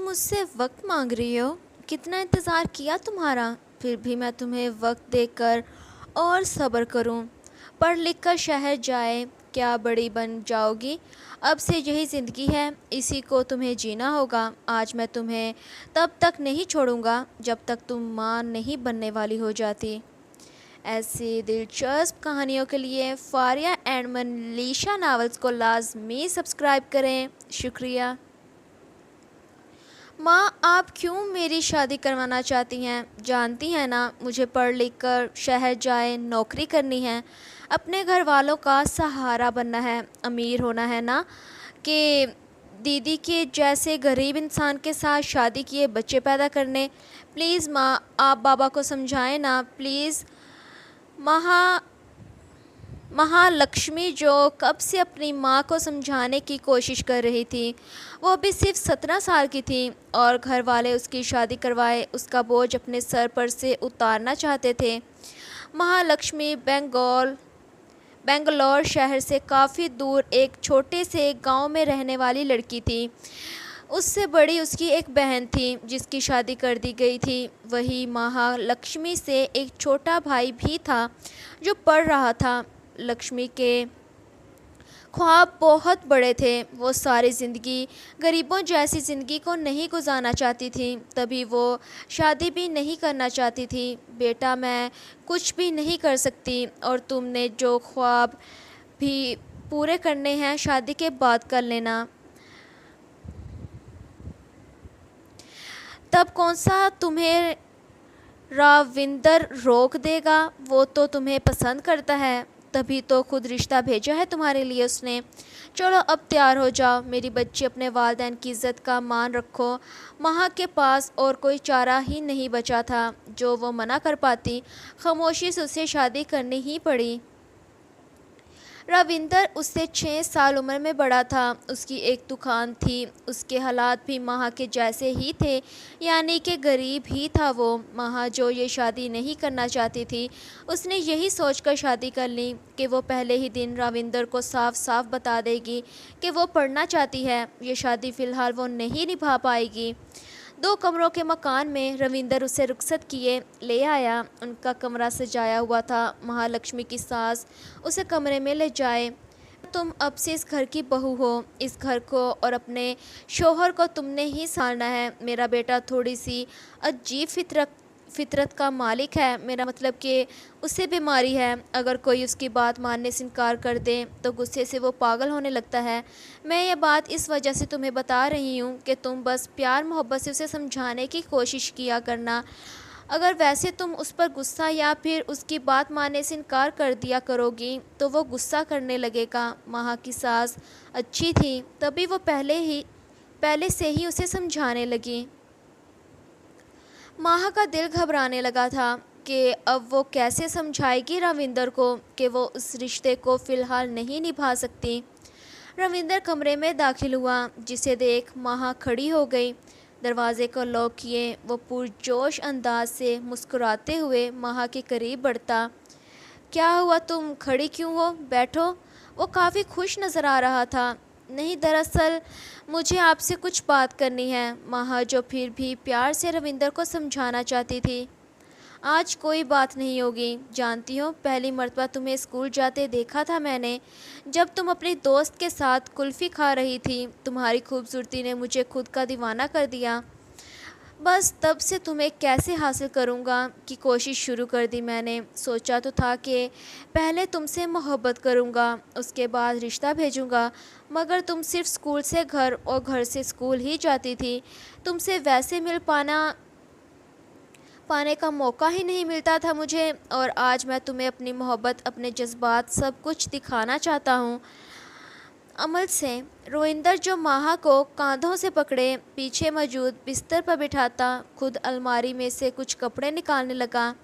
मुझसे वक्त मांग रही हो? कितना इंतज़ार किया तुम्हारा, फिर भी मैं तुम्हें वक्त देकर और सब्र करूं। पढ़ लिख कर शहर जाए, क्या बड़ी बन जाओगी। अब से यही ज़िंदगी है, इसी को तुम्हें जीना होगा। आज मैं तुम्हें तब तक नहीं छोड़ूंगा जब तक तुम माँ नहीं बनने वाली हो जाती। ऐसी दिलचस्प कहानियों के लिए फारिया एंड मनीषा नावल्स को लाजमी सब्सक्राइब करें। शुक्रिया। माँ, आप क्यों मेरी शादी करवाना चाहती हैं? जानती हैं ना, मुझे पढ़ लिख कर शहर जाए नौकरी करनी है, अपने घर वालों का सहारा बनना है, अमीर होना है ना कि दीदी के जैसे गरीब इंसान के साथ शादी किए बच्चे पैदा करने। प्लीज़ माँ, आप बाबा को समझाएं ना प्लीज़। महा महालक्ष्मी जो कब से अपनी माँ को समझाने की कोशिश कर रही थी, वो अभी सिर्फ 17 साल की थी और घर वाले उसकी शादी करवाए उसका बोझ अपने सर पर से उतारना चाहते थे। महालक्ष्मी बेंगलोर शहर से काफ़ी दूर एक छोटे से गांव में रहने वाली लड़की थी। उससे बड़ी उसकी एक बहन थी जिसकी शादी कर दी गई थी। वही महालक्ष्मी से एक छोटा भाई भी था जो पढ़ रहा था। लक्ष्मी के ख्वाब बहुत बड़े थे। वो सारी ज़िंदगी गरीबों जैसी ज़िंदगी को नहीं गुजारना चाहती थी, तभी वो शादी भी नहीं करना चाहती थी। बेटा, मैं कुछ भी नहीं कर सकती और तुमने जो ख्वाब भी पूरे करने हैं शादी के बाद कर लेना। तब कौन सा तुम्हें राविंदर रोक देगा? वो तो तुम्हें पसंद करता है, तभी तो खुद रिश्ता भेजा है तुम्हारे लिए उसने। चलो अब तैयार हो जाओ मेरी बच्ची, अपने वालिदैन की इज़्ज़त का मान रखो। माँ के पास और कोई चारा ही नहीं बचा था जो वो मना कर पाती। खामोशी से उसे शादी करनी ही पड़ी। रविंदर उससे 6 साल उम्र में बड़ा था। उसकी एक दुकान थी। उसके हालात भी माह के जैसे ही थे, यानी कि गरीब ही था वो। माह जो ये शादी नहीं करना चाहती थी, उसने यही सोचकर शादी कर ली कि वो पहले ही दिन रविंदर को साफ साफ बता देगी कि वो पढ़ना चाहती है। ये शादी फ़िलहाल वो नहीं निभा पाएगी। 2 कमरों के मकान में रविंदर उसे रुखसत किए ले आया। उनका कमरा सजाया हुआ था। महालक्ष्मी की सास उसे कमरे में ले जाए। तुम अब से इस घर की बहू हो। इस घर को और अपने शोहर को तुमने ही संभालना है। मेरा बेटा थोड़ी सी अजीब फितरत का मालिक है। मेरा मतलब कि उसे बीमारी है। अगर कोई उसकी बात मानने से इनकार कर दे तो गुस्से से वो पागल होने लगता है। मैं ये बात इस वजह से तुम्हें बता रही हूँ कि तुम बस प्यार मोहब्बत से उसे समझाने की कोशिश किया करना। अगर वैसे तुम उस पर गुस्सा या फिर उसकी बात मानने से इनकार कर दिया करोगी तो वो गुस्सा करने लगेगा। माँ की सास अच्छी थी, तभी वो पहले से ही उसे समझाने लगी। माह का दिल घबराने लगा था कि अब वो कैसे समझाएगी रविंदर को कि वो उस रिश्ते को फ़िलहाल नहीं निभा सकती। रविंदर कमरे में दाखिल हुआ, जिसे देख माह खड़ी हो गई। दरवाजे को लॉक किए वो पुरजोश अंदाज से मुस्कुराते हुए माह के करीब बढ़ता। क्या हुआ, तुम खड़ी क्यों हो? बैठो। वो काफ़ी खुश नज़र आ रहा था। नहीं, दरअसल मुझे आपसे कुछ बात करनी है। माह जो फिर भी प्यार से रविंदर को समझाना चाहती थी। आज कोई बात नहीं होगी। जानती हो, पहली मर्तबा तुम्हें स्कूल जाते देखा था मैंने, जब तुम अपनी दोस्त के साथ कुल्फ़ी खा रही थी। तुम्हारी खूबसूरती ने मुझे खुद का दीवाना कर दिया। बस तब से तुम्हें कैसे हासिल करूँगा की कोशिश शुरू कर दी मैंने। सोचा तो था कि पहले तुमसे मोहब्बत करूँगा, उसके बाद रिश्ता भेजूँगा, मगर तुम सिर्फ स्कूल से घर और घर से स्कूल ही जाती थी। तुमसे वैसे मिल पाने का मौका ही नहीं मिलता था मुझे, और आज मैं तुम्हें अपनी मोहब्बत, अपने जज्बात, सब कुछ दिखाना चाहता हूँ। अमल से रोइंदर जो माह को कांधों से पकड़े पीछे मौजूद बिस्तर पर बिठाता खुद अलमारी में से कुछ कपड़े निकालने लगा।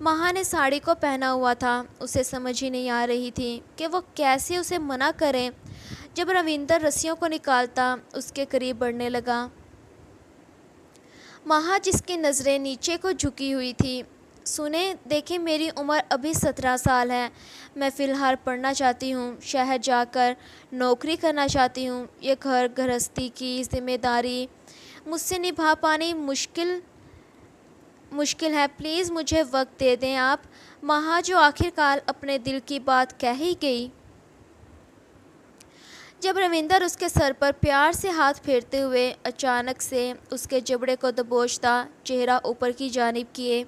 माह ने साड़ी को पहना हुआ था। उसे समझ ही नहीं आ रही थी कि वो कैसे उसे मना करे। जब रविंदर रस्सियों को निकालता उसके करीब बढ़ने लगा। माह, जिसकी नज़रें नीचे को झुकी हुई थी, सुने देखें, मेरी उम्र अभी 17 साल है। मैं फ़िलहाल पढ़ना चाहती हूँ, शहर जाकर नौकरी करना चाहती हूँ। ये घर गृहस्थी की जिम्मेदारी मुझसे निभा पानी मुश्किल मुश्किल है, प्लीज़ मुझे वक्त दे दें आप। महा जो आखिरकार अपने दिल की बात कह ही गई। जब रविंदर उसके सर पर प्यार से हाथ फेरते हुए अचानक से उसके जबड़े को दबोचता चेहरा ऊपर की जानिब किए,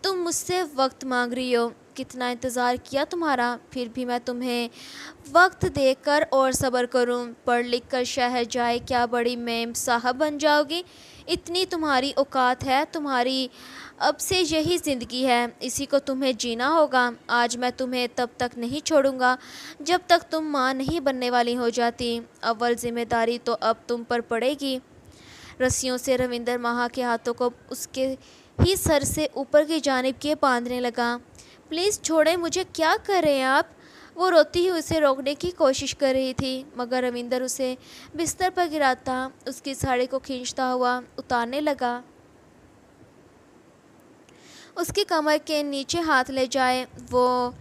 तुम मुझसे वक्त मांग रही हो, कितना इंतज़ार किया तुम्हारा, फिर भी मैं तुम्हें वक्त देकर और सब्र करूं। पढ़ लिख कर शहर जाए क्या बड़ी मेम साहब बन जाओगी, इतनी तुम्हारी औकात है, तुम्हारी अब से यही ज़िंदगी है, इसी को तुम्हें जीना होगा। आज मैं तुम्हें तब तक नहीं छोड़ूंगा जब तक तुम माँ नहीं बनने वाली हो जाती। अव्वल जिम्मेदारी तो अब तुम पर पड़ेगी। रस्सियों से रविंदर महा के हाथों को उसके ही सर से ऊपर की जानिब के बांधने लगा। प्लीज़ छोड़ें मुझे, क्या कर रहे हैं आप? वो रोती हुई उसे रोकने की कोशिश कर रही थी, मगर रविंदर उसे बिस्तर पर गिराता उसकी साड़ी को खींचता हुआ उतारने लगा। उसकी कमर के नीचे हाथ ले जाए वो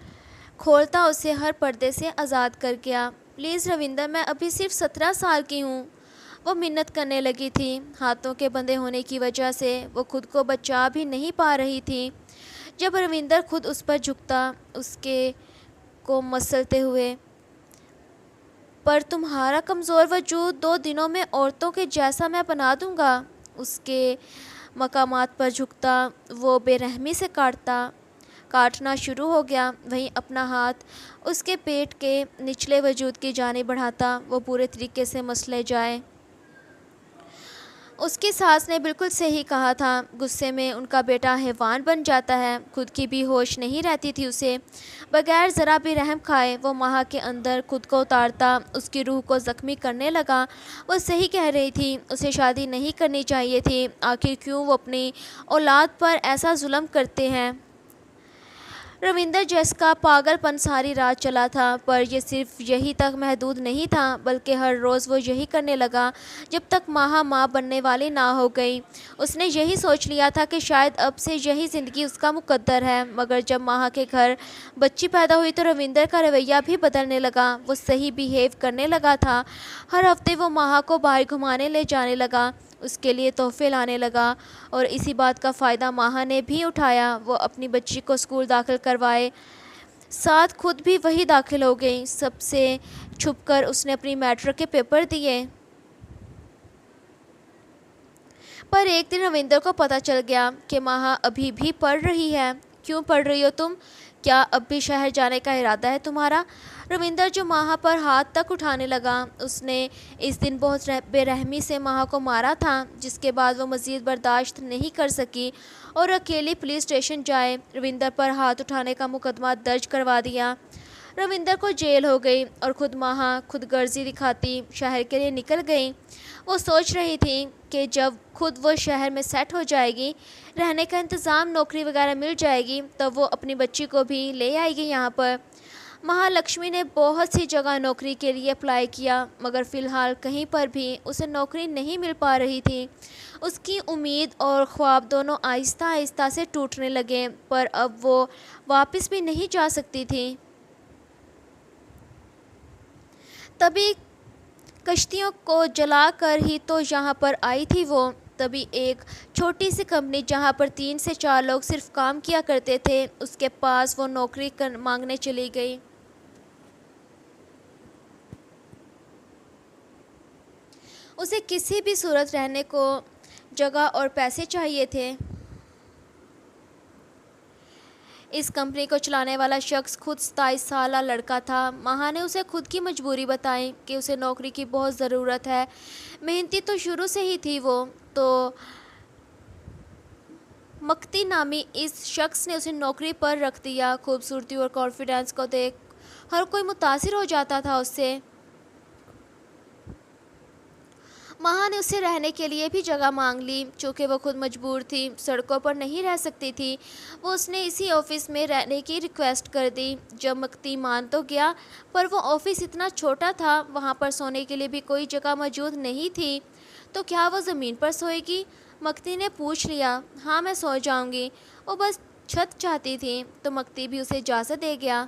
खोलता उसे हर पर्दे से आज़ाद कर गया। प्लीज़ रविंदर, मैं अभी सिर्फ 17 साल की हूँ। वो मिन्नत करने लगी थी। हाथों के बंधे होने की वजह से वो खुद को बचा भी नहीं पा रही थी। जब रविंदर खुद उस पर झुकता उसके को मसलते हुए, पर तुम्हारा कमज़ोर वजूद 2 दिनों में औरतों के जैसा मैं बना दूंगा। उसके मकामात पर झुकता वो बेरहमी से काटना शुरू हो गया। वहीं अपना हाथ उसके पेट के निचले वजूद की जानिब बढ़ाता वो पूरे तरीके से मसले जाए। उसकी सास ने बिल्कुल सही कहा था, गुस्से में उनका बेटा हैवान बन जाता है। खुद की भी होश नहीं रहती थी उसे। बगैर ज़रा भी रहम खाए वो महा के अंदर खुद को उतारता उसकी रूह को ज़ख्मी करने लगा। वो सही कह रही थी, उसे शादी नहीं करनी चाहिए थी। आखिर क्यों वो अपनी औलाद पर ऐसा जुल्म करते हैं। रविंदर जैसा पागलपन सारी रात चला था, पर यह सिर्फ यही तक महदूद नहीं था, बल्कि हर रोज़ वो यही करने लगा जब तक महा माँ बनने वाली ना हो गई। उसने यही सोच लिया था कि शायद अब से यही ज़िंदगी उसका मुकद्दर है। मगर जब महा के घर बच्ची पैदा हुई तो रविंदर का रवैया भी बदलने लगा। वो सही बिहेव करने लगा था। हर हफ्ते वो महा को बाहर घुमाने ले जाने लगा, उसके लिए तोहफे लाने लगा, और इसी बात का फ़ायदा माहा ने भी उठाया। वो अपनी बच्ची को स्कूल दाखिल करवाए, साथ खुद भी वही दाखिल हो गई। सबसे छुपकर उसने अपनी मैट्रिक के पेपर दिए। पर एक दिन रविंदर को पता चल गया कि माहा अभी भी पढ़ रही है। क्यों पढ़ रही हो तुम? क्या अब भी शहर जाने का इरादा है तुम्हारा? रविंदर जो माहा पर हाथ तक उठाने लगा, उसने इस दिन बहुत बेरहमी से माहा को मारा था, जिसके बाद वो मज़ीद बर्दाश्त नहीं कर सकी और अकेली पुलिस स्टेशन जाए रविंदर पर हाथ उठाने का मुकदमा दर्ज करवा दिया। रविंदर को जेल हो गई और खुद माहा खुद गर्जी दिखाती शहर के लिए निकल गई। वो सोच रही थी कि जब खुद वो शहर में सेट हो जाएगी, रहने का इंतज़ाम, नौकरी वगैरह मिल जाएगी, तब वो अपनी बच्ची को भी ले आएगी यहाँ पर। महालक्ष्मी ने बहुत सी जगह नौकरी के लिए अप्लाई किया, मगर फ़िलहाल कहीं पर भी उसे नौकरी नहीं मिल पा रही थी। उसकी उम्मीद और ख्वाब दोनों आहिस्ता आहिस्ता से टूटने लगे, पर अब वो वापस भी नहीं जा सकती थी। तभी कश्तियों को जलाकर ही तो यहाँ पर आई थी वो। तभी एक छोटी सी कंपनी जहाँ पर 3 से 4 लोग सिर्फ काम किया करते थे, उसके पास वो नौकरी मांगने चली गई। उसे किसी भी सूरत रहने को जगह और पैसे चाहिए थे। इस कंपनी को चलाने वाला शख्स खुद 27 साला लड़का था। महा ने उसे खुद की मजबूरी बताई कि उसे नौकरी की बहुत ज़रूरत है। मेहनती तो शुरू से ही थी वो, तो मक्ती नामी इस शख्स ने उसे नौकरी पर रख दिया। खूबसूरती और कॉन्फिडेंस को देख हर कोई मुतासिर हो जाता था उससे। महा ने उससे रहने के लिए भी जगह मांग ली, चूँकि वो खुद मजबूर थी, सड़कों पर नहीं रह सकती थी। वो उसने इसी ऑफ़िस में रहने की रिक्वेस्ट कर दी। जब मक्ती मान तो गया, पर वो ऑफ़िस इतना छोटा था, वहाँ पर सोने के लिए भी कोई जगह मौजूद नहीं थी। तो क्या वो ज़मीन पर सोएगी? मक्ती ने पूछ लिया। हाँ, मैं सो जाऊँगी। वो बस छत चाहती थी, तो मक्ती भी उसे इजाज़त दे गया।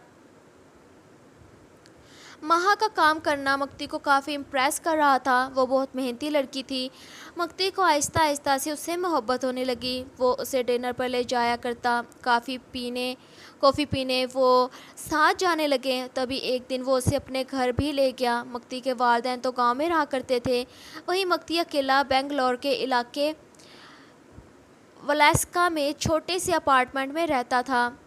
महा का काम करना मक्ति को काफ़ी इम्प्रेस कर रहा था। वो बहुत मेहनती लड़की थी। मक्ति को आहिस्ता आहिस्ता से उससे मोहब्बत होने लगी। वो उसे डिनर पर ले जाया करता, कॉफ़ी पीने वो साथ जाने लगे। तभी एक दिन वो उसे अपने घर भी ले गया। मक्ति के वालिदैन तो गांव में रहा करते थे, वहीं मक्ति अकेला बेंगलोर के इलाके वलेस्का में छोटे से अपार्टमेंट में रहता था,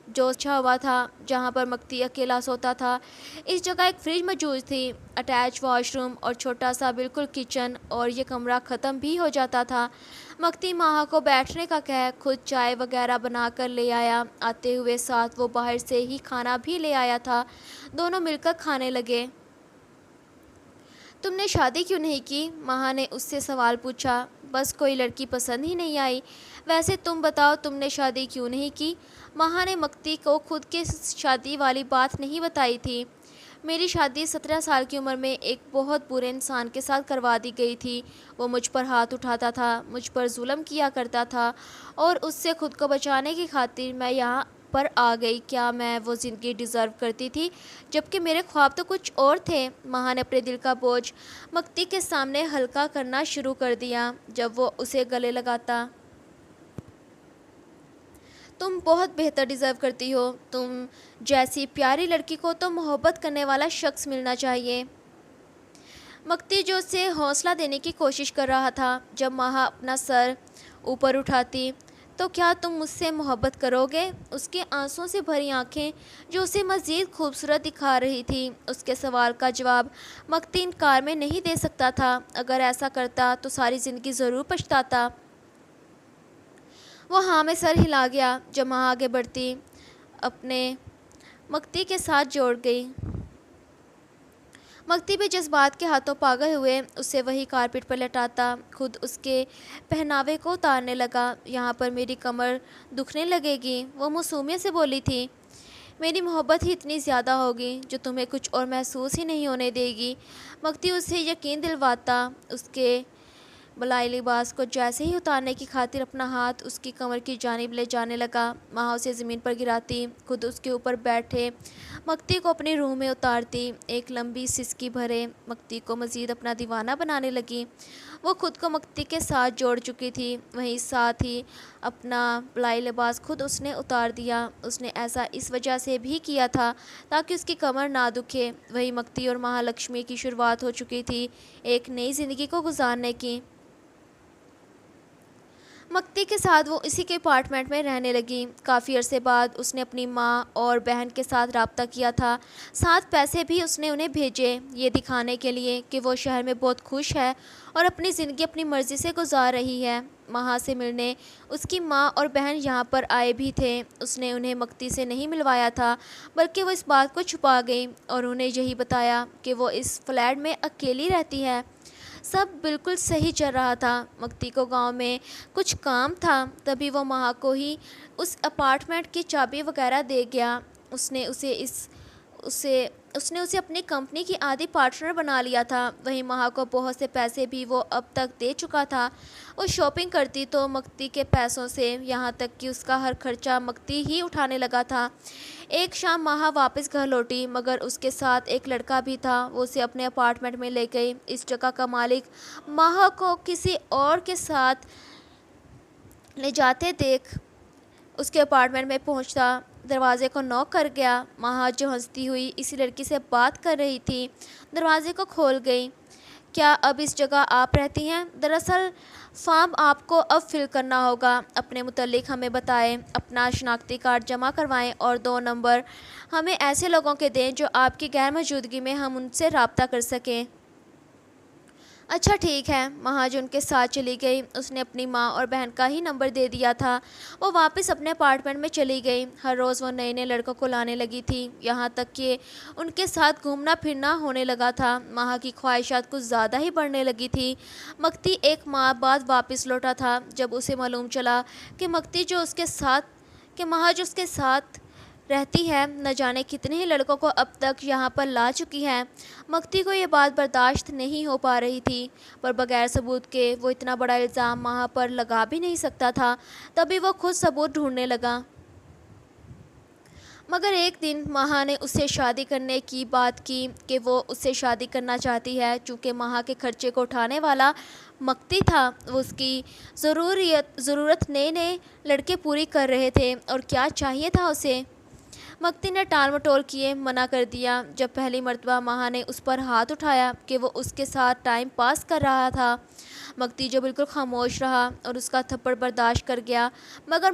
जो अच्छा हुआ था, जहाँ पर मक्ति अकेला सोता था। इस जगह एक फ्रिज मौजूद थी, अटैच वॉशरूम और छोटा सा बिल्कुल किचन, और ये कमरा ख़त्म भी हो जाता था। मक्ति माहा को बैठने का कह खुद चाय वगैरह बना कर ले आया। आते हुए साथ वो बाहर से ही खाना भी ले आया था। दोनों मिलकर खाने लगे। तुमने शादी क्यों नहीं की? माहा ने उससे सवाल पूछा। बस कोई लड़की पसंद ही नहीं आई। वैसे तुम बताओ, तुमने शादी क्यों नहीं की? माहा ने मक्ति को खुद के शादी वाली बात नहीं बताई थी। मेरी शादी 17 साल की उम्र में एक बहुत बुरे इंसान के साथ करवा दी गई थी। वो मुझ पर हाथ उठाता था, मुझ पर जुल्म किया करता था, और उससे खुद को बचाने की खातिर मैं यहाँ पर आ गई। क्या मैं वो ज़िंदगी डिज़र्व करती थी? जबकि मेरे ख्वाब तो कुछ और थे। माहा ने अपने दिल का बोझ मक्ति के सामने हल्का करना शुरू कर दिया जब वो उसे गले लगाता। तुम बहुत बेहतर डिज़र्व करती हो। तुम जैसी प्यारी लड़की को तो मोहब्बत करने वाला शख्स मिलना चाहिए। मक्ति जो उसे हौसला देने की कोशिश कर रहा था। जब माहा अपना सर ऊपर उठाती, तो क्या तुम मुझसे मोहब्बत करोगे? उसके आंसुओं से भरी आंखें जो उसे मज़ीद खूबसूरत दिखा रही थी। उसके सवाल का जवाब मक्ति इनकार में नहीं दे सकता था। अगर ऐसा करता तो सारी ज़िंदगी ज़रूर पछताता। वो हाँ में सर हिला गया। जब माँ आगे बढ़ती, अपने मक्ति के साथ जोड़ गई। मक्ति भी जज्बात के हाथों पागल हुए उसे वही कारपेट पर लटाता, खुद उसके पहनावे को उतारने लगा। यहाँ पर मेरी कमर दुखने लगेगी, वो मासूमियत से बोली थी। मेरी मोहब्बत ही इतनी ज़्यादा होगी जो तुम्हें कुछ और महसूस ही नहीं होने देगी। मक्ति उसे यकीन दिलवाता, उसके बलाई लिबास को जैसे ही उतारने की खातिर अपना हाथ उसकी कमर की जानिब ले जाने लगा। माँ उसे ज़मीन पर गिराती, खुद उसके ऊपर बैठे मक्ति को अपने रूह में उतारती। एक लंबी सिसकी भरे मक्ति को मज़ीद अपना दीवाना बनाने लगी। वो खुद को मक्ति के साथ जोड़ चुकी थी, वहीं साथ ही अपना बलाई लिबास खुद उसने उतार दिया। उसने ऐसा इस वजह से भी किया था ताकि उसकी कमर ना दुखे। वही मक्ति और महालक्ष्मी की शुरुआत हो चुकी थी एक नई ज़िंदगी को गुजारने की। मक्ति के साथ वो इसी के अपार्टमेंट में रहने लगी। काफ़ी अरसे बाद उसने अपनी माँ और बहन के साथ रब्ता किया था। साथ पैसे भी उसने उन्हें भेजे, ये दिखाने के लिए कि वो शहर में बहुत खुश है और अपनी ज़िंदगी अपनी मर्ज़ी से गुजार रही है। महा से मिलने उसकी माँ और बहन यहाँ पर आए भी थे। उसने उन्हें मक्ति से नहीं मिलवाया था, बल्कि वो इस बात को छुपा गई और उन्हें यही बताया कि वो इस फ्लैट में अकेली रहती है। सब बिल्कुल सही चल रहा था। मक्ति को गांव में कुछ काम था, तभी वो महा को ही उस अपार्टमेंट की चाबी वगैरह दे गया। उसने उसे अपनी कंपनी की आधी पार्टनर बना लिया था। वहीं महा को बहुत से पैसे भी वो अब तक दे चुका था। वो शॉपिंग करती तो मक्ति के पैसों से, यहाँ तक कि उसका हर खर्चा मक्ति ही उठाने लगा था। एक शाम महा वापस घर लौटी, मगर उसके साथ एक लड़का भी था। वो उसे अपने अपार्टमेंट में ले गई। इस जगह का मालिक महा को किसी और के साथ ले जाते देख उसके अपार्टमेंट में पहुंचता, दरवाजे को नॉक कर गया। महा जो हंसती हुई इसी लड़की से बात कर रही थी, दरवाजे को खोल गई। क्या अब इस जगह आप रहती हैं? दरअसल फॉर्म आपको अब फिल करना होगा। अपने मुतल्लिक हमें बताएं, अपना शनाख्ती कार्ड जमा करवाएं और 2 नंबर हमें ऐसे लोगों के दें जो आपकी गैर मौजूदगी में हम उनसे रब्ता कर सकें। अच्छा ठीक है। महा जो उनके साथ चली गई, उसने अपनी माँ और बहन का ही नंबर दे दिया था। वो वापस अपने अपार्टमेंट में चली गई। हर रोज़ वो नए नए लड़कों को लाने लगी थी, यहाँ तक कि उनके साथ घूमना फिरना होने लगा था। महा की ख्वाहिशात कुछ ज़्यादा ही बढ़ने लगी थी। मक्ति एक माह बाद वापस लौटा था। जब उसे मालूम चला कि महा जो उसके साथ रहती है न जाने कितने ही लड़कों को अब तक यहाँ पर ला चुकी है, मक्ति को ये बात बर्दाश्त नहीं हो पा रही थी। पर बगैर सबूत के वो इतना बड़ा इल्ज़ाम महा पर लगा भी नहीं सकता था। तभी वो खुद सबूत ढूंढने लगा। मगर एक दिन महा ने उससे शादी करने की बात की कि वो उससे शादी करना चाहती है। चूँकि महा के खर्चे को उठाने वाला मक्ती था, वो उसकी ज़रूरत नए नए लड़के पूरी कर रहे थे और क्या चाहिए था उसे। मक्ती ने टाल मटोल किए मना कर दिया। जब पहली मर्तबा महा ने उस पर हाथ उठाया कि वो उसके साथ टाइम पास कर रहा था, मक्ती जो बिल्कुल खामोश रहा और उसका थप्पड़ बर्दाश्त कर गया। मगर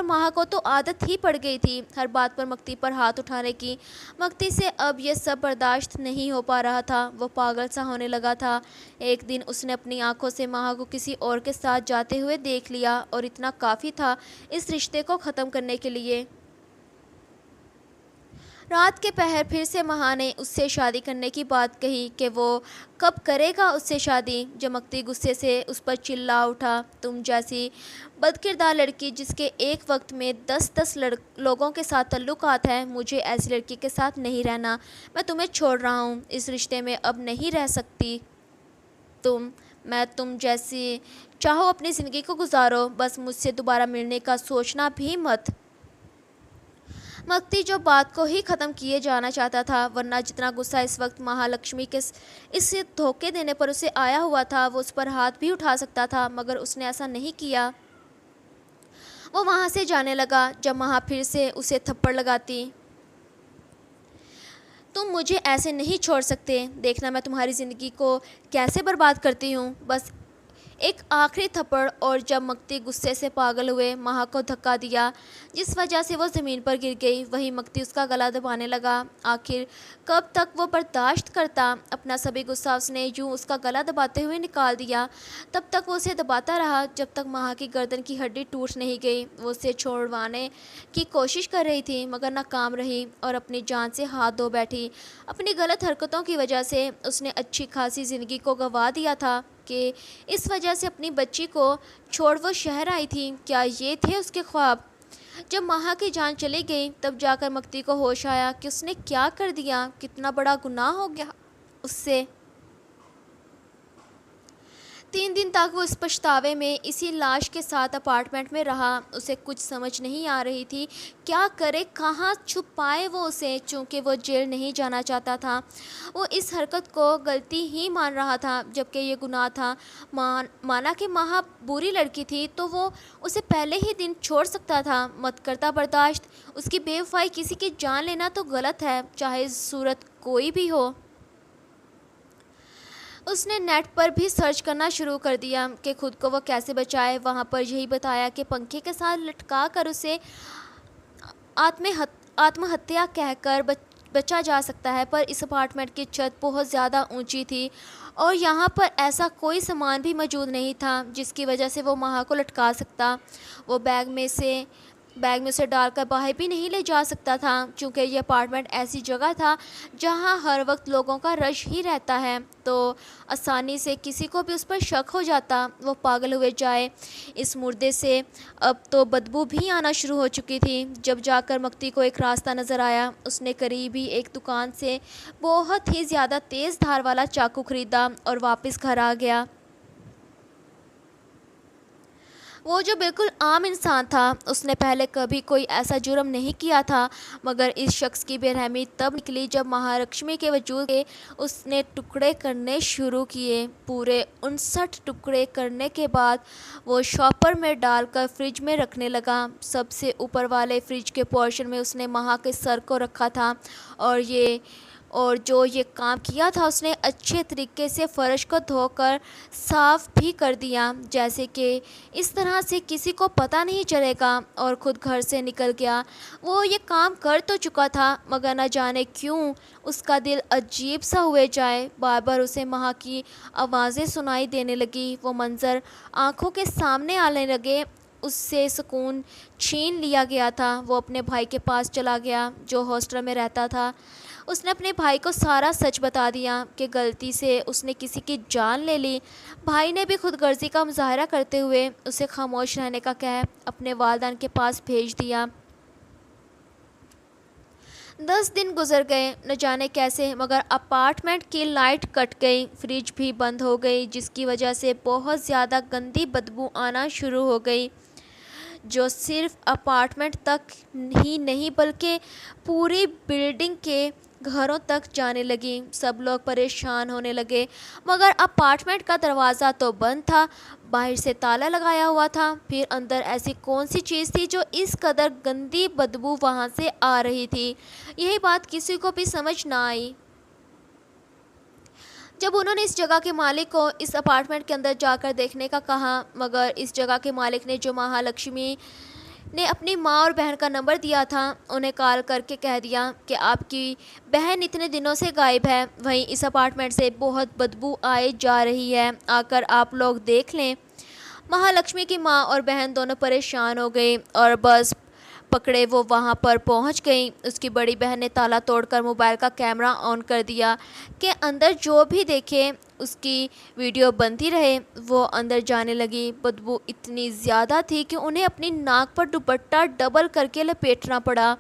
महा को तो आदत ही पड़ गई थी हर बात पर मक्ती पर हाथ उठाने की। मक्ती से अब यह सब बर्दाश्त नहीं हो पा रहा था, वो पागल सा होने लगा था। एक दिन उसने अपनी आंखों से महा को किसी और के साथ जाते हुए देख लिया और इतना काफ़ी था इस रिश्ते को ख़त्म करने के लिए। रात के पहर फिर से महा ने उससे शादी करने की बात कही कि वो कब करेगा उससे शादी। चमकती गुस्से से उस पर चिल्ला उठा, तुम जैसी बदकिरदार लड़की जिसके एक वक्त में 10-10 लोगों के साथ ताल्लुकात हैं, मुझे ऐसी लड़की के साथ नहीं रहना। मैं तुम्हें छोड़ रहा हूँ, इस रिश्ते में अब नहीं रह सकती। तुम जैसी चाहो अपनी ज़िंदगी को गुजारो, बस मुझसे दोबारा मिलने का सोचना भी मत। मक्ती जो बात को ही ख़त्म किए जाना चाहता था, वरना जितना गुस्सा इस वक्त महालक्ष्मी के इस धोखे देने पर उसे आया हुआ था, वो उस पर हाथ भी उठा सकता था, मगर उसने ऐसा नहीं किया। वो वहाँ से जाने लगा। जब महा फिर से उसे थप्पड़ लगाती, तुम मुझे ऐसे नहीं छोड़ सकते, देखना मैं तुम्हारी ज़िंदगी को कैसे बर्बाद करती हूँ। बस एक आखिरी थप्पड़ और जब मक्ती गुस्से से पागल हुए महा को धक्का दिया, जिस वजह से वो ज़मीन पर गिर गई। वही मक्ती उसका गला दबाने लगा। आखिर कब तक वो बर्दाश्त करता। अपना सभी गुस्सा उसने यूँ उसका गला दबाते हुए निकाल दिया। तब तक वो उसे दबाता रहा जब तक महा की गर्दन की हड्डी टूट नहीं गई। वो उसे छोड़वाने की कोशिश कर रही थी मगर नाकाम रही और अपनी जान से हाथ धो बैठी। अपनी गलत हरकतों की वजह से उसने अच्छी खासी ज़िंदगी को गंवा दिया था कि इस वजह से अपनी बच्ची को छोड़ वो शहर आई थी। क्या ये थे उसके ख्वाब। जब महा की जान चली गई तब जाकर मक्ती को होश आया कि उसने क्या कर दिया, कितना बड़ा गुनाह हो गया उससे। 3 दिन तक वो इस पछतावे में इसी लाश के साथ अपार्टमेंट में रहा। उसे कुछ समझ नहीं आ रही थी क्या करे, कहाँ छुपाए वो उसे। चूँकि वो जेल नहीं जाना चाहता था, वो इस हरकत को गलती ही मान रहा था जबकि ये गुनाह था। माना कि महा बुरी लड़की थी तो वो उसे पहले ही दिन छोड़ सकता था। मत करता बर्दाश्त। उसकी बेवफाई किसी की जान लेना तो गलत है, चाहे सूरत कोई भी हो। उसने नेट पर भी सर्च करना शुरू कर दिया कि खुद को वो कैसे बचाए। वहाँ पर यही बताया कि पंखे के साथ लटका कर उसे आत्महत्या कहकर बचा जा सकता है। पर इस अपार्टमेंट की छत बहुत ज़्यादा ऊंची थी और यहाँ पर ऐसा कोई सामान भी मौजूद नहीं था जिसकी वजह से वो महा को लटका सकता। वो बैग में उसे डालकर बाहर भी नहीं ले जा सकता था, क्योंकि ये अपार्टमेंट ऐसी जगह था जहाँ हर वक्त लोगों का रश ही रहता है, तो आसानी से किसी को भी उस पर शक हो जाता। वो पागल हुए जाए। इस मुर्दे से अब तो बदबू भी आना शुरू हो चुकी थी। जब जाकर मक्ती को एक रास्ता नज़र आया, उसने करीब ही एक दुकान से बहुत ही ज़्यादा तेज़ धार वाला चाकू ख़रीदा और वापस घर आ गया। वो जो बिल्कुल आम इंसान था, उसने पहले कभी कोई ऐसा जुर्म नहीं किया था, मगर इस शख्स की बेरहमी तब निकली जब महालक्ष्मी के वजूद के उसने टुकड़े करने शुरू किए। पूरे 59 टुकड़े करने के बाद वो शॉपर में डालकर फ्रिज में रखने लगा। सबसे ऊपर वाले फ्रिज के पोर्शन में उसने महा के सर को रखा था और जो ये काम किया था उसने अच्छे तरीके से फ़र्श को धोकर साफ़ भी कर दिया, जैसे कि इस तरह से किसी को पता नहीं चलेगा, और ख़ुद घर से निकल गया। वो ये काम कर तो चुका था मगर न जाने क्यों उसका दिल अजीब सा हुए जाए। बार बार उसे महा की आवाज़ें सुनाई देने लगी। वो मंज़र आँखों के सामने आने लगे। उससे सुकून छीन लिया गया था। वो अपने भाई के पास चला गया जो हॉस्टल में रहता था। उसने अपने भाई को सारा सच बता दिया कि गलती से उसने किसी की जान ले ली। भाई ने भी खुदगर्जी का मुजाहरा करते हुए उसे खामोश रहने का कह अपने वालिदैन के पास भेज दिया। 10 दिन गुजर गए न जाने कैसे, मगर अपार्टमेंट की लाइट कट गई, फ्रिज भी बंद हो गई, जिसकी वजह से बहुत ज़्यादा गंदी बदबू आना शुरू हो गई। जो सिर्फ अपार्टमेंट तक ही नहीं बल्कि पूरी बिल्डिंग के घरों तक जाने लगी। सब लोग परेशान होने लगे, मगर अपार्टमेंट का दरवाज़ा तो बंद था, बाहर से ताला लगाया हुआ था। फिर अंदर ऐसी कौन सी चीज़ थी जो इस कदर गंदी बदबू वहाँ से आ रही थी? यही बात किसी को भी समझ ना आई। जब उन्होंने इस जगह के मालिक को इस अपार्टमेंट के अंदर जाकर देखने का कहा, मगर इस जगह के मालिक ने, जो महालक्ष्मी ने अपनी माँ और बहन का नंबर दिया था, उन्हें कॉल करके कह दिया कि आपकी बहन इतने दिनों से गायब है, वहीं इस अपार्टमेंट से बहुत बदबू आए जा रही है, आकर आप लोग देख लें। महालक्ष्मी की माँ और बहन दोनों परेशान हो गई और बस पकड़े वो वहाँ पर पहुँच गई। उसकी बड़ी बहन ने ताला तोड़कर मोबाइल का कैमरा ऑन कर दिया कि अंदर जो भी देखे उसकी वीडियो बनती रहे। वो अंदर जाने लगी। बदबू इतनी ज़्यादा थी कि उन्हें अपनी नाक पर दुपट्टा डबल करके लपेटना पड़ा।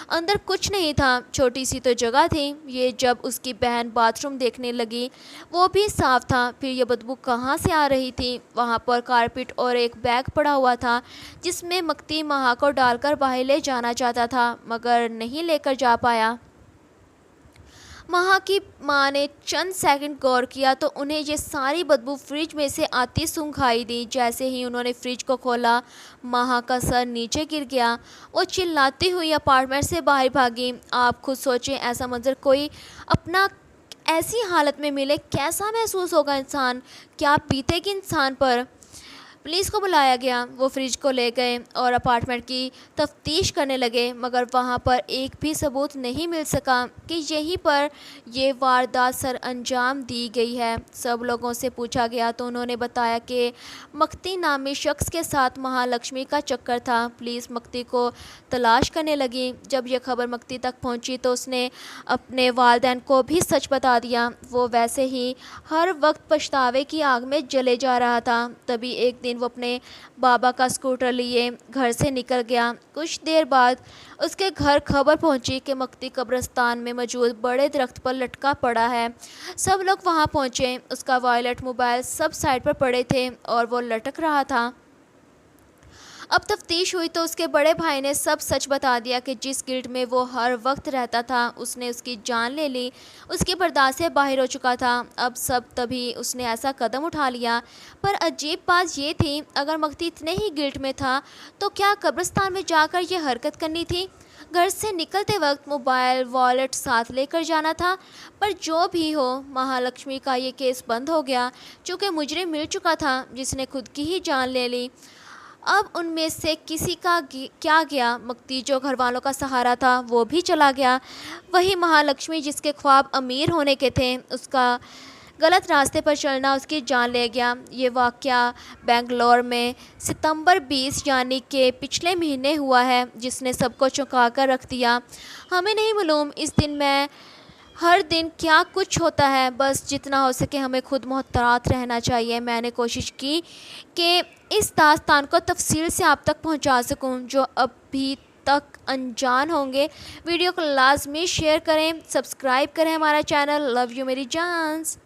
अंदर कुछ नहीं था, छोटी सी तो जगह थी। ये जब उसकी बहन बाथरूम देखने लगी, वो भी साफ था। फिर ये बदबू कहाँ से आ रही थी? वहाँ पर कारपेट और एक बैग पड़ा हुआ था जिसमें मक्ती महा को डालकर बाहर ले जाना चाहता था, मगर नहीं लेकर जा पाया। महा की माँ ने चंद सेकंड गौर किया तो उन्हें ये सारी बदबू फ्रिज में से आती सूंघाई दी। जैसे ही उन्होंने फ्रिज को खोला, महा का सर नीचे गिर गया। वो चिल्लाती हुई अपार्टमेंट से बाहर भागी। आप खुद सोचें, ऐसा मंजर कोई अपना ऐसी हालत में मिले, कैसा महसूस होगा इंसान? क्या बीतेगी इंसान पर? पुलिस को बुलाया गया। वो फ्रिज को ले गए और अपार्टमेंट की तफ्तीश करने लगे, मगर वहाँ पर एक भी सबूत नहीं मिल सका कि यहीं पर ये वारदात सर अंजाम दी गई है। सब लोगों से पूछा गया तो उन्होंने बताया कि मक्ती नामी शख्स के साथ महालक्ष्मी का चक्कर था। पुलिस मक्ती को तलाश करने लगी। जब यह खबर मक्ती तक पहुंची तो उसने अपने वालिदैन को भी सच बता दिया। वो वैसे ही हर वक्त पछतावे की आग में जले जा रहा था। तभी एक दिन वो अपने बाबा का स्कूटर लिए घर से निकल गया। कुछ देर बाद उसके घर खबर पहुंची कि मक्ती कब्रिस्तान में मौजूद बड़े दरख्त पर लटका पड़ा है। सब लोग वहां पहुंचे। उसका वॉलेट, मोबाइल सब साइड पर पड़े थे और वो लटक रहा था। अब तफ्तीश हुई तो उसके बड़े भाई ने सब सच बता दिया कि जिस गिल्ड में वो हर वक्त रहता था, उसने उसकी जान ले ली। उसकी बर्दाश्त से बाहर हो चुका था। अब सब तभी उसने ऐसा कदम उठा लिया। पर अजीब बात ये थी, अगर मक्ती इतने ही गिल्ड में था तो क्या कब्रिस्तान में जाकर ये हरकत करनी थी? घर से निकलते वक्त मोबाइल, वॉलेट साथ लेकर जाना था। पर जो भी हो, महालक्ष्मी का ये केस बंद हो गया, चूँकि मुजरिम मिल चुका था जिसने खुद की ही जान ले ली। अब उनमें से किसी का क्या गया? मक्ती जो घर वालों का सहारा था वो भी चला गया। वही महालक्ष्मी जिसके ख्वाब अमीर होने के थे, उसका गलत रास्ते पर चलना उसकी जान ले गया। ये वाक़या बेंगलोर में सितंबर 20 यानी कि पिछले महीने हुआ है, जिसने सबको चौंका कर रख दिया। हमें नहीं मालूम इस दिन में हर दिन क्या कुछ होता है। बस जितना हो सके हमें खुद मोहतरात रहना चाहिए। मैंने कोशिश की कि इस दास्तान को तफसील से आप तक पहुंचा सकूं। जो अभी तक अनजान होंगे, वीडियो को लाजमी शेयर करें, सब्सक्राइब करें हमारा चैनल। लव यू मेरी जान्स।